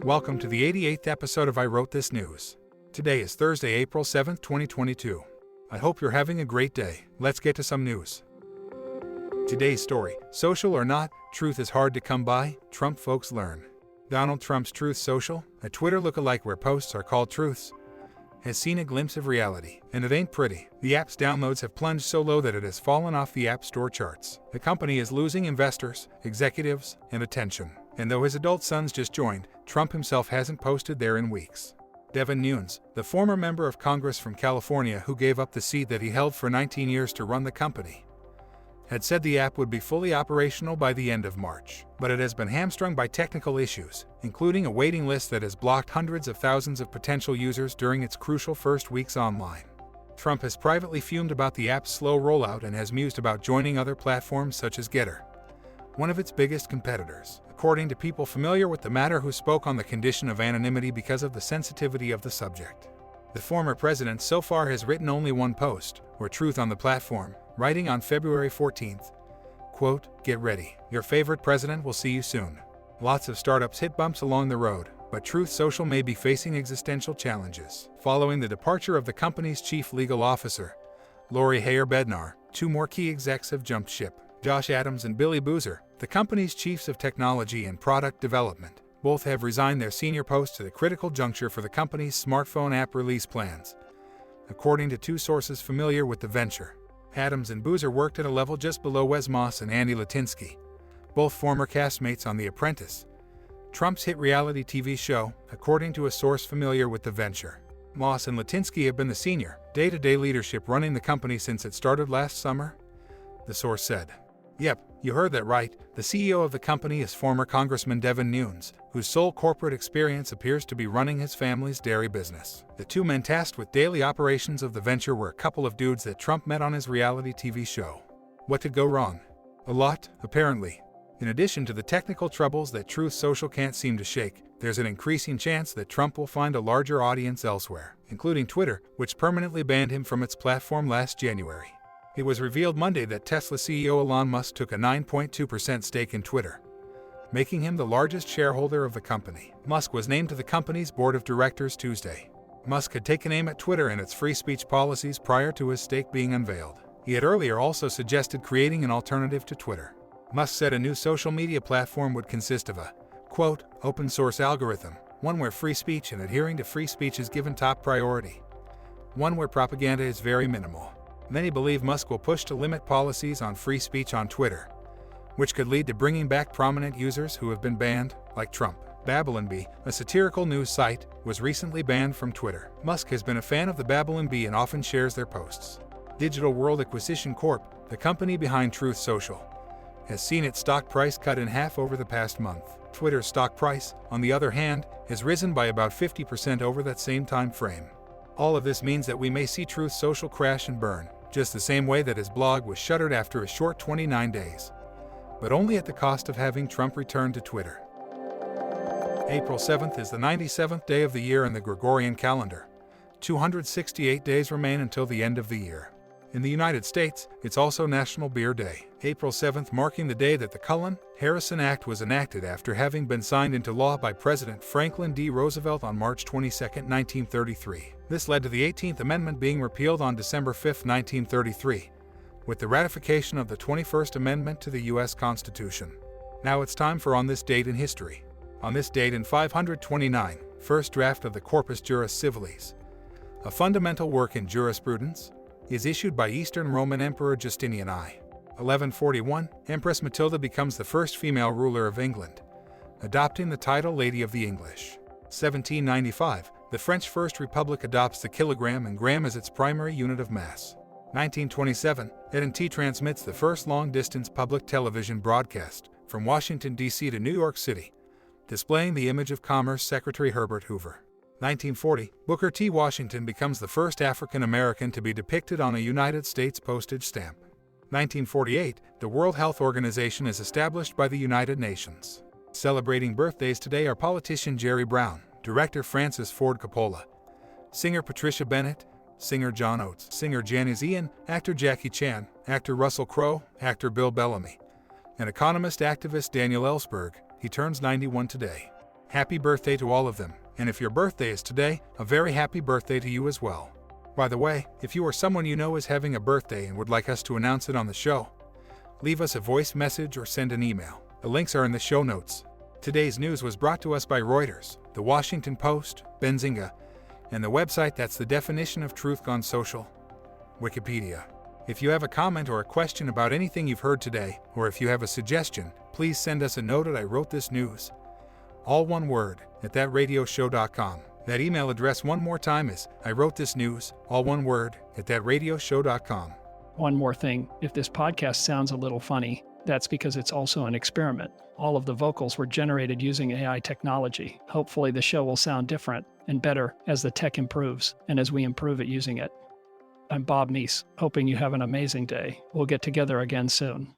Welcome to the 88th episode of I Wrote This News. Today is Thursday, April 7th, 2022. I hope you're having a great day. Let's get to some news. Today's story: social or not, truth is hard to come by, Trump folks learn. Donald Trump's Truth Social, a Twitter lookalike where posts are called truths, has seen a glimpse of reality, and it ain't pretty. The app's downloads have plunged so low that it has fallen off the App Store charts. The company is losing investors, executives, and attention. And though his adult sons just joined, Trump himself hasn't posted there in weeks. Devin Nunes, the former member of Congress from California who gave up the seat that he held for 19 years to run the company, had said the app would be fully operational by the end of March. But it has been hamstrung by technical issues, including a waiting list that has blocked hundreds of thousands of potential users during its crucial first weeks online. Trump has privately fumed about the app's slow rollout and has mused about joining other platforms such as Getter, one of its biggest competitors, according to people familiar with the matter who spoke on the condition of anonymity because of the sensitivity of the subject. The former president so far has written only one post, or truth on the platform, writing on February 14th, quote, "Get ready. Your favorite president will see you soon." Lots of startups hit bumps along the road, but Truth Social may be facing existential challenges. Following the departure of the company's chief legal officer, Lori Hayer Bednar, two more key execs have jumped ship. Josh Adams and Billy Boozer, the company's chiefs of technology and product development, both have resigned their senior posts at a critical juncture for the company's smartphone app release plans, according to two sources familiar with the venture. Adams and Boozer worked at a level just below Wes Moss and Andy Latinsky, both former castmates on The Apprentice, Trump's hit reality TV show, according to a source familiar with the venture. Moss and Latinsky have been the senior, day-to-day leadership running the company since it started last summer, the source said. Yep, you heard that right. The CEO of the company is former Congressman Devin Nunes, whose sole corporate experience appears to be running his family's dairy business. The two men tasked with daily operations of the venture were a couple of dudes that Trump met on his reality TV show. What could go wrong? A lot, apparently. In addition to the technical troubles that Truth Social can't seem to shake, there's an increasing chance that Trump will find a larger audience elsewhere, including Twitter, which permanently banned him from its platform last January. It was revealed Monday that Tesla CEO Elon Musk took a 9.2% stake in Twitter, making him the largest shareholder of the company. Musk was named to the company's board of directors Tuesday. Musk had taken aim at Twitter and its free speech policies prior to his stake being unveiled. He had earlier also suggested creating an alternative to Twitter. Musk said a new social media platform would consist of a, quote, open source algorithm, one where free speech and adhering to free speech is given top priority, one where propaganda is very minimal. Many believe Musk will push to limit policies on free speech on Twitter, which could lead to bringing back prominent users who have been banned, like Trump. Babylon Bee, a satirical news site, was recently banned from Twitter. Musk has been a fan of the Babylon Bee and often shares their posts. Digital World Acquisition Corp., the company behind Truth Social, has seen its stock price cut in half over the past month. Twitter's stock price, on the other hand, has risen by about 50% over that same time frame. All of this means that we may see Truth Social crash and burn, just the same way that his blog was shuttered after a short 29 days, but only at the cost of having Trump return to Twitter. April 7th is the 97th day of the year in the Gregorian calendar. 268 days remain until the end of the year. In the United States, it's also National Beer Day. April 7th marking the day that the Cullen-Harrison Act was enacted after having been signed into law by President Franklin D. Roosevelt on March 22, 1933. This led to the 18th Amendment being repealed on December 5, 1933, with the ratification of the 21st Amendment to the U.S. Constitution. Now it's time for On This Date in History. On this date in 529, first draft of the Corpus Juris Civilis, a fundamental work in jurisprudence, is issued by Eastern Roman Emperor Justinian I. 1141, Empress Matilda becomes the first female ruler of England, adopting the title Lady of the English. 1795, the French First Republic adopts the kilogram and gram as its primary unit of mass. 1927, AT&T transmits the first long-distance public television broadcast from Washington, D.C. to New York City, displaying the image of Commerce Secretary Herbert Hoover. 1940, Booker T. Washington becomes the first African American to be depicted on a United States postage stamp. 1948, the World Health Organization is established by the United Nations. Celebrating birthdays today are politician Jerry Brown, director Francis Ford Coppola, singer Patricia Bennett, singer John Oates, singer Janis Ian, actor Jackie Chan, actor Russell Crowe, actor Bill Bellamy, and economist activist Daniel Ellsberg. He turns 91 today. Happy birthday to all of them, and if your birthday is today, a very happy birthday to you as well. By the way, if you or someone you know is having a birthday and would like us to announce it on the show, leave us a voice message or send an email. The links are in the show notes. Today's news was brought to us by Reuters, The Washington Post, Benzinga, and the website that's the definition of truth gone social, Wikipedia. If you have a comment or a question about anything you've heard today, or if you have a suggestion, please send us a note at IWTN, all one word, at thatradioshow.com. That email address one more time is IWTN, all one word, at thatradioshow.com. One more thing, if this podcast sounds a little funny, that's because it's also an experiment. All of the vocals were generated using AI technology. Hopefully the show will sound different and better as the tech improves and as we improve at using it. I'm Bob Meese, hoping you have an amazing day. We'll get together again soon.